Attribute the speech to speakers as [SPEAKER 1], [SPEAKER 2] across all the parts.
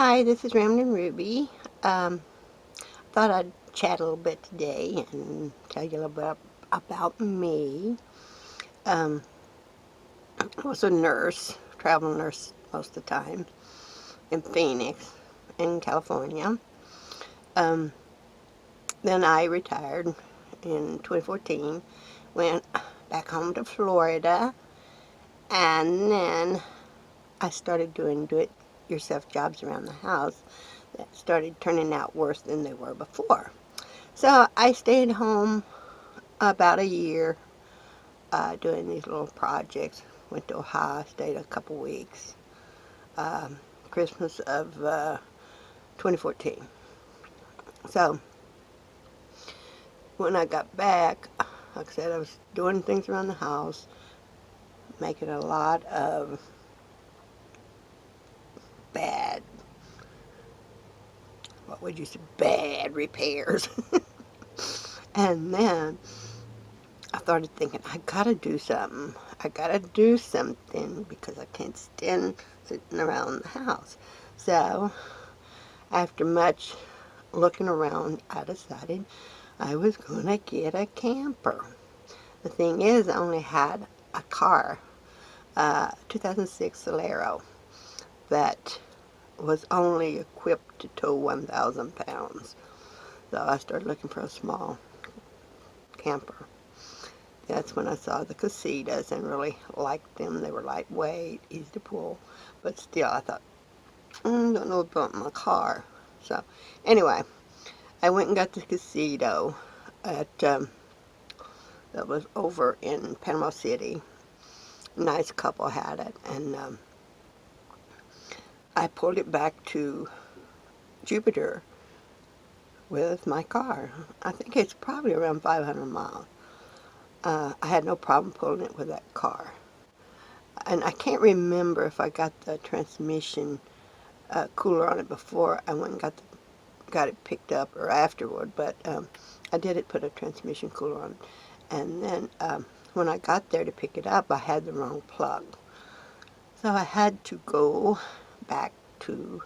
[SPEAKER 1] Hi, this is Ramblin' Ruby. Thought I'd chat a little bit today and tell you a little bit about me. Um, I was a nurse, travel nurse most of the time in Phoenix, in California. Um, then I retired in 2014, went back home to Florida, and then I started doing do-it-yourself jobs around the house that started turning out worse than they were before. So I stayed home about a year doing these little projects. Went to Ohio, stayed a couple weeks. Um, Christmas of 2014. So when I got back, like I said, I was doing things around the house, making a lot of bad, what would you say, bad repairs. And then I started thinking, I gotta do something. I gotta do something because I can't stand sitting around the house. So, after much looking around, I decided I was gonna get a camper. The thing is, I only had a car, 2006 Solero, that was only equipped to tow 1,000 pounds. So I started looking for a small camper. That's when I saw the Casitas and really liked them. They were lightweight, easy to pull, but still I thought, don't know about my car. So anyway, I went and got the Casito that was over in Panama City. A nice couple had it, and I pulled it back to Jupiter with my car. I think it's probably around 500 miles. I had no problem pulling it with that car. And I can't remember if I got the transmission cooler on it before I went and got it picked up or afterward, but I did put a transmission cooler on it. And then when I got there to pick it up, I had the wrong plug. So I had to go back to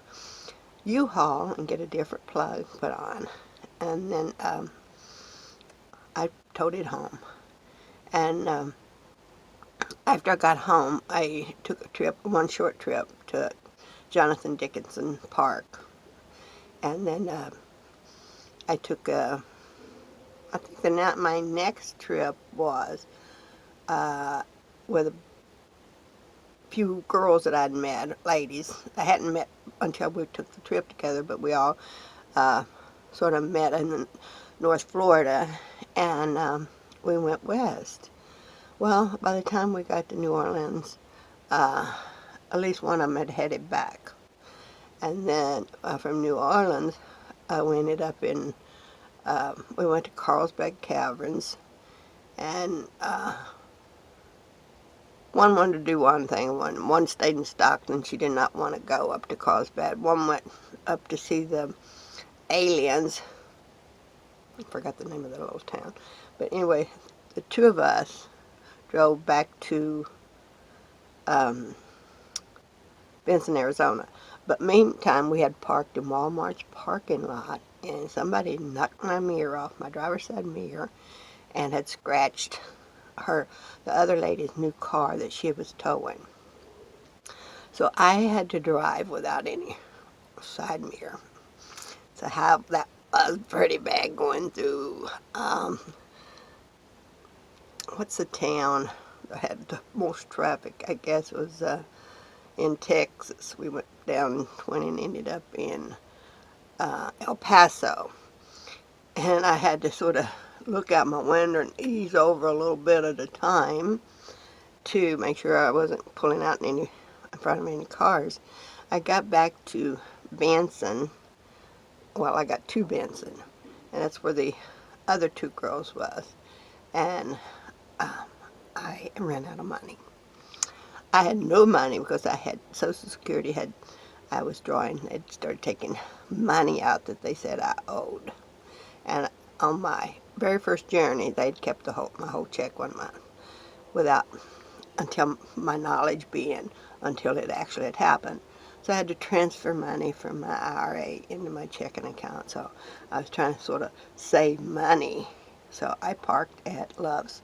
[SPEAKER 1] U-Haul and get a different plug put on. And then I towed it home. And after I got home, I took a trip, one short trip to Jonathan Dickinson Park. And then I took I think my next trip was with a few girls that I'd met, ladies. I hadn't met until we took the trip together, but we all sort of met in North Florida, and we went west. Well, by the time we got to New Orleans, at least one of them had headed back. And then from New Orleans, we ended up in, we went to Carlsbad Caverns, and one wanted to do one thing, one stayed in Stockton. She did not want to go up to Carlsbad. One went up to see the aliens. I forgot the name of the little town. But anyway, the two of us drove back to Benson, Arizona. But meantime, we had parked in Walmart's parking lot, and somebody knocked my mirror off, my driver's side mirror, and had scratched the other lady's new car that she was towing. So I had to drive without any side mirror. So that was pretty bad going through, what's the town that had the most traffic? I guess it was in Texas. We went down 20 and ended up in El Paso. And I had to sort of look out my window and ease over a little bit at a time to make sure I wasn't pulling out in front of any cars. I got back to Benson. Well, I got to Benson, and that's where the other two girls was. And I ran out of money. I had no money because I had Social Security I was drawing. They'd started taking money out that they said I owed. And on my very first journey, they'd kept my whole check 1 month without, until my knowledge being, until it actually had happened, So I had to transfer money from my IRA into my checking account. So I was trying to sort of save money. So I parked at Love's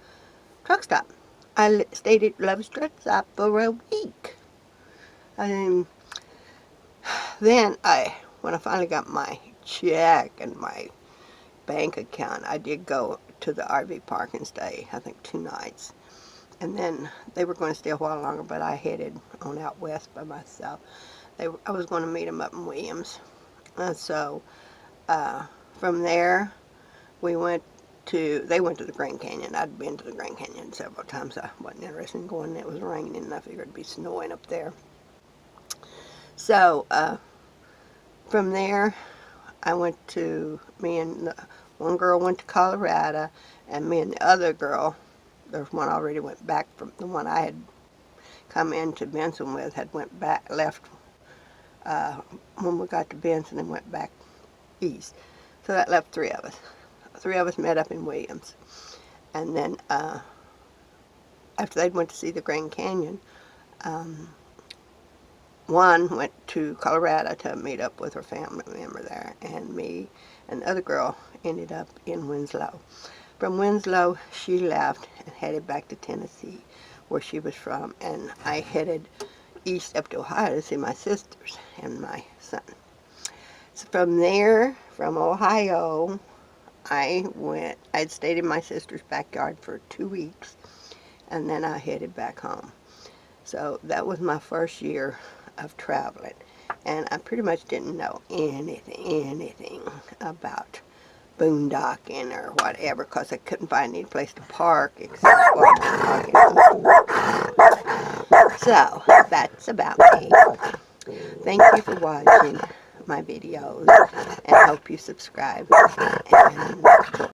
[SPEAKER 1] truck stop. I stayed at Love's truck stop for a week. And then when I finally got my check and my bank account, I did go to the RV park and stay, I think, 2 nights. And then they were going to stay a while longer, but I headed on out west by myself. I was going to meet them up in Williams. And so from there, they went to the Grand Canyon. I'd been to the Grand Canyon several times. I wasn't interested in going. It was raining and I figured it'd be snowing up there. So from there, me and one girl went to Colorado, and me and the other girl, there's one already went back from the one I had come into Benson with, left when we got to Benson and went back east. So that left 3 of us. 3 of us met up in Williams. And then after they went to see the Grand Canyon, one went to Colorado to meet up with her family member there, and me and the other girl ended up in Winslow. From Winslow, she left and headed back to Tennessee, where she was from, and I headed east up to Ohio to see my sisters and my son. So from there, from Ohio, I'd stayed in my sister's backyard for 2 weeks, and then I headed back home. So that was my first year of traveling, and I pretty much didn't know anything about boondocking or whatever, because I couldn't find any place to park except for parking. So that's about me. Thank you for watching my videos, and hope you subscribe. And